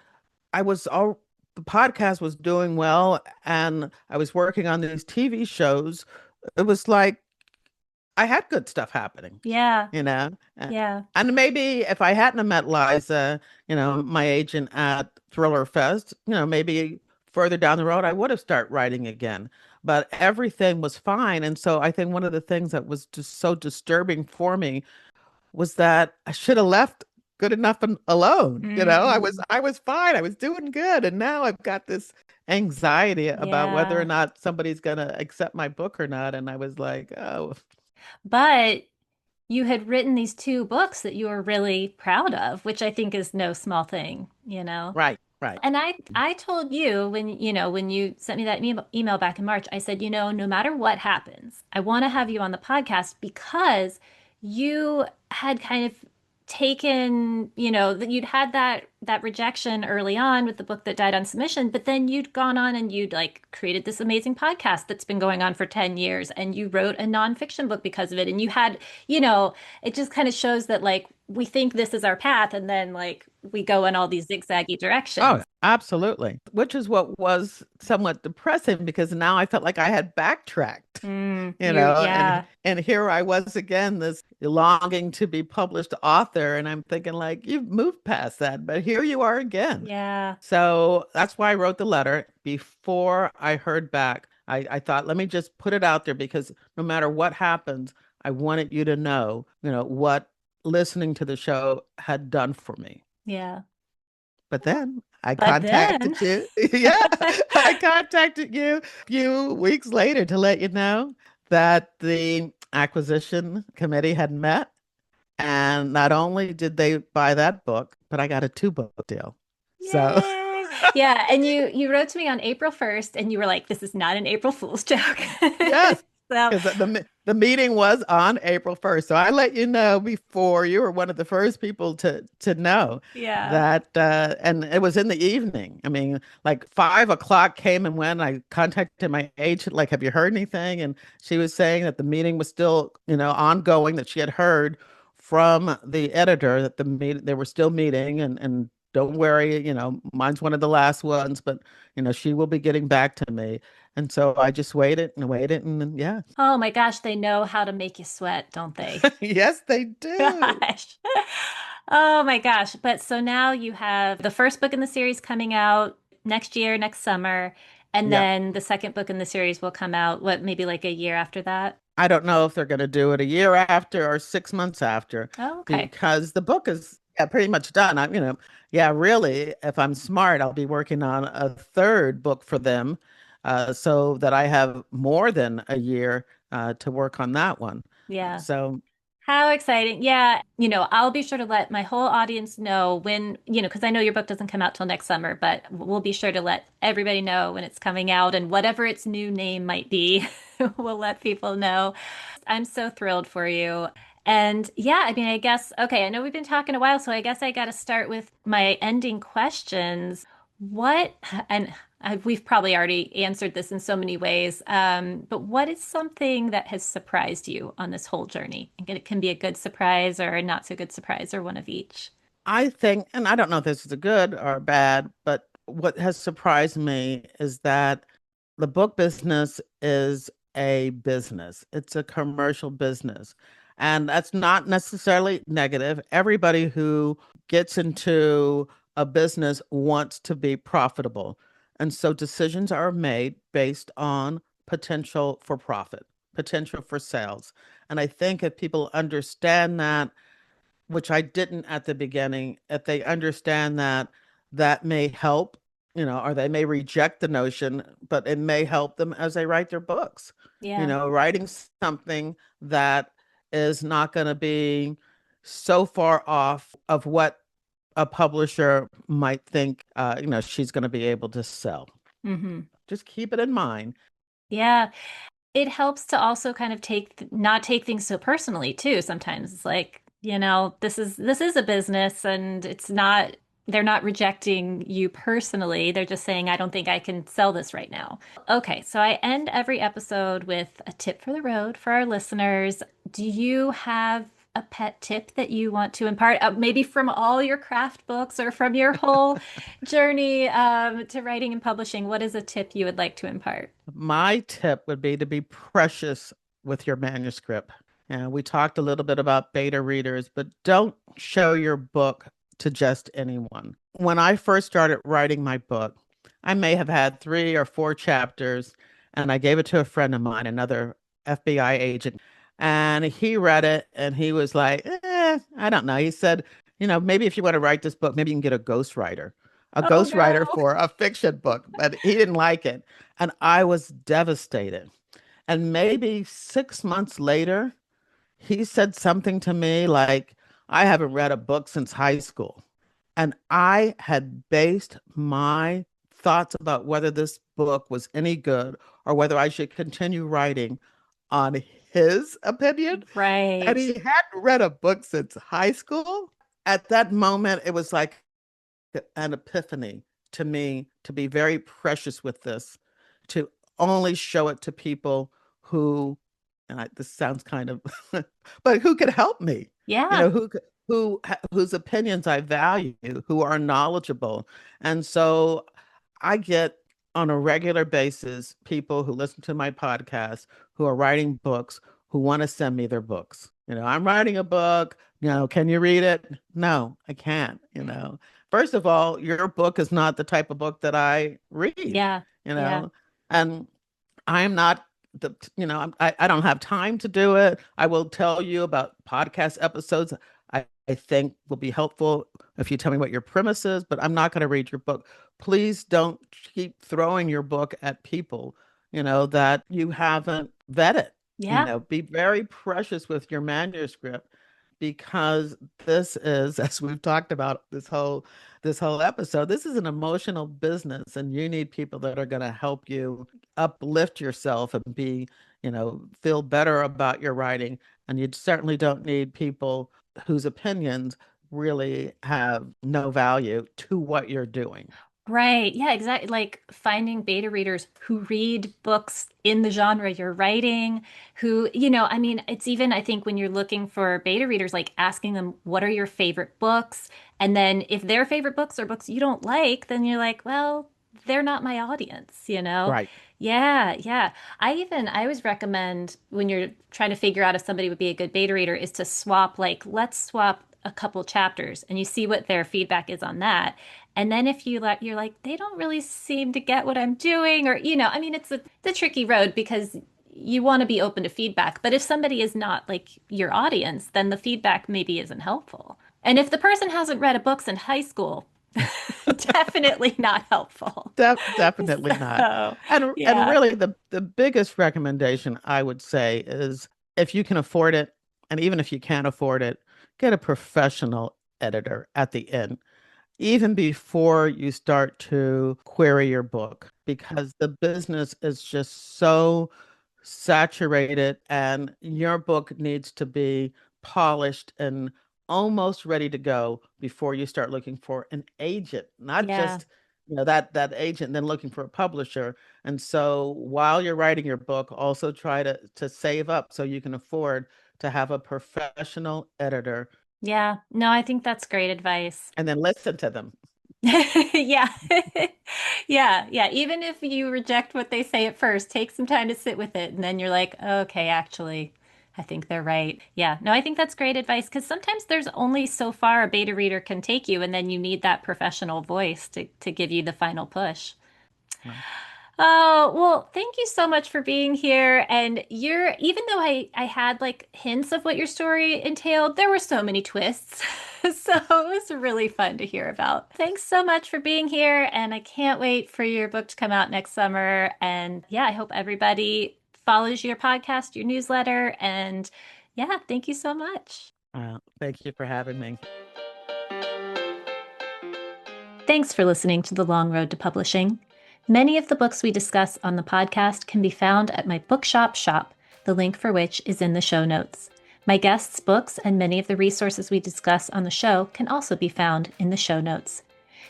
The podcast was doing well and I was working on these TV shows. It was like I had good stuff happening, Yeah. you know. Uh, Yeah. And maybe if I hadn't have met Liza, my agent at ThrillerFest, maybe further down the road, I would have started writing again. But everything was fine. And so I think one of the things that was just so disturbing for me was that I should have left good enough and alone. Mm, I was fine. I was doing good. And now I've got this anxiety about whether or yeah. not somebody's gonna accept my book or not. And I was like, oh, But you had written these two books that you were really proud of, which I think is no small thing, you know? right, right. And I told you when you sent me that email back in March, I said, no matter what happens, I want to have you on the podcast because you had kind of taken, that you'd had that rejection early on with the book that died on submission, but then you'd gone on and you'd like created this amazing podcast that's been going on for 10 years and you wrote a nonfiction book because of it. And you had, it just kind of shows that like we think this is our path and then like we go in all these zigzaggy Oh, directions. absolutely. Which is what was somewhat depressing because now I felt like I had backtracked, and Yeah, here I was again, this longing to be published author, and I'm thinking like you've moved past that, but here you are again. yeah, So that's why I wrote the letter before I heard back. I thought, let me just put it out there because no matter what happens, I wanted you to know, what listening to the show had done for me. yeah. But then I But then, contacted you. Yeah, I contacted you a few weeks later to let you know that the acquisition committee had met. And not only did they buy that book, but I got a two-book deal. So, yay. Yeah, and you wrote to me on April 1st and you were like, this is not an April Fool's joke. yes, So, because the meeting was on April 1st. So I let you know before you were one of the first people to know yeah. that and it was in the evening. I mean, like 5 o'clock came and went. I contacted my agent, like, have you heard anything? And she was saying that the meeting was still, ongoing, that she had heard from the editor that they were still meeting and don't worry, mine's one of the last ones, but she will be getting back to me. And so I just waited and waited, and then, yeah. Oh my gosh, they know how to make you sweat, don't they? Yes, they do. Gosh. Oh my gosh. But so now you have the first book in the series coming out next year, next summer, and Yeah. then the second book in the series will come out, what, maybe like a year after that? I don't know if they're going to do it a year after or 6 months after Oh, okay. because the book is, yeah, pretty much done. Yeah, really, if I'm smart, I'll be working on a third book for them, so that I have more than a year to work on that one. Yeah. So, How exciting. Yeah, I'll be sure to let my whole audience know when, because I know your book doesn't come out till next summer, but we'll be sure to let everybody know when it's coming out and whatever its new name might be, we'll let people know. I'm so thrilled for you. And yeah, I mean, I guess, okay, I know we've been talking a while, so I guess I got to start with my ending questions. What, and we've probably already answered this in so many ways, but what is something that has surprised you on this whole journey? And it can be a good surprise or a not so good surprise or one of each. I think, and I don't know if this is a good or a bad, but what has surprised me is that the book business is a business. It's a commercial business. And that's not necessarily negative. Everybody who gets into a business wants to be profitable. And so decisions are made based on potential for profit, potential for sales. And I think if people understand that, which I didn't at the beginning, if they understand that, that may help, or they may reject the notion, but it may help them as they write their books. Yeah. Writing something that is not going to be so far off of what a publisher might think, she's going to be able to sell. Hmm. Just keep it in mind. Yeah. It helps to also kind of not take things so personally too. Sometimes it's like, this is a business and it's not they're not rejecting you personally. They're just saying, I don't think I can sell this right now. Okay, so I end every episode with a tip for the road for our listeners. Do you have a pet tip that you want to impart, maybe from all your craft books or from your whole journey to writing and publishing? What is a tip you would like to impart? My tip would be to be precious with your manuscript. And we talked a little bit about beta readers, but don't show your book to just anyone. When I first started writing my book, I may have had 3 or 4 chapters, and I gave it to a friend of mine, another FBI agent. And he read it and he was like, I don't know. He said, maybe if you want to write this book, maybe you can get a Oh ghostwriter no. for a fiction book, but he didn't like it. And I was devastated. And maybe 6 months later, he said something to me like, I haven't read a book since high school. And I had based my thoughts about whether this book was any good or whether I should continue writing on his opinion. And Right. he hadn't read a book since high school. At that moment, it was like an epiphany to me to be very precious with this, to only show it to people who, this sounds kind of, but who could help me, Yeah. whose opinions I value, who are knowledgeable. And so I get on a regular basis people who listen to my podcast who are writing books who want to send me their books. I'm writing a book. Can you read it? No, I can't. First of all, your book is not the type of book that I read, Yeah. you Yeah. know, and I'm not I don't have time to do it. I will tell you about podcast episodes I think will be helpful if you tell me what your premise is, but I'm not going to read your book. Please don't keep throwing your book at people, that you haven't vetted. Yeah. Be very precious with your manuscript because this is, as we've talked about this whole episode, this is an emotional business, and you need people that are going to help you uplift yourself and feel better about your writing. And you certainly don't need people whose opinions really have no value to what you're doing. Right. Yeah, exactly. Like finding beta readers who read books in the genre you're writing, I mean, it's even, I think, when you're looking for beta readers, like asking them, what are your favorite books? And then if their favorite books are books you don't like, then you're like, well, they're not my audience? Right. Yeah, yeah. I always recommend when you're trying to figure out if somebody would be a good beta reader is to let's swap a couple chapters and you see what their feedback is on that. And then if you're like, they don't really seem to get what I'm doing, or, I mean, it's a tricky road because you want to be open to feedback. But if somebody is not like your audience, then the feedback maybe isn't helpful. And if the person hasn't read a book since high school, definitely not helpful. Definitely not. So, And yeah. really the biggest recommendation I would say is if you can afford it, and even if you can't afford it, get a professional editor at the end, even before you start to query your book, because the business is just so saturated and your book needs to be polished and almost ready to go before you start looking for an agent, not Yeah. just that agent then looking for a publisher. And so while you're writing your book, also try to save up so you can afford to have a professional editor Yeah. No, I think that's great advice. and then listen to them. Yeah. Yeah. Even if you reject what they say at first, take some time to sit with it. And then you're like, okay, actually, I think they're right. Yeah. No, I think that's great advice because sometimes there's only so far a beta reader can take you, and then you need that professional voice to give you the final push. Oh, well, thank you so much for being here. And even though I had like hints of what your story entailed, there were so many twists. So it was really fun to hear about. Thanks so much for being here. And I can't wait for your book to come out next summer. And yeah, I hope everybody follows your podcast, your newsletter. And yeah, thank you so much. Thank you for having me. Thanks for listening to The Long Road to Publishing. Many of the books we discuss on the podcast can be found at my bookshop shop, the link for which is in the show notes. My guests' books and many of the resources we discuss on the show can also be found in the show notes.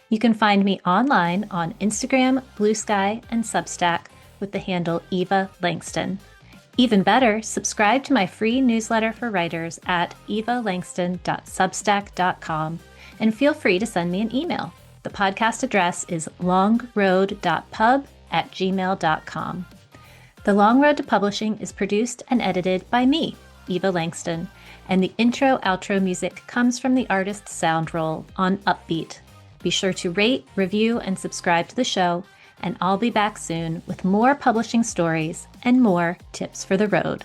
You can find me online on Instagram, Blue Sky, and Substack with the handle Eva Langston. Even better, subscribe to my free newsletter for writers at evalangston.substack.com and feel free to send me an email. The podcast address is longroad.pub@gmail.com. The Long Road to Publishing is produced and edited by me, Eva Langston, and the intro-outro music comes from the artist's sound roll on Upbeat. Be sure to rate, review, and subscribe to the show, and I'll be back soon with more publishing stories and more tips for the road.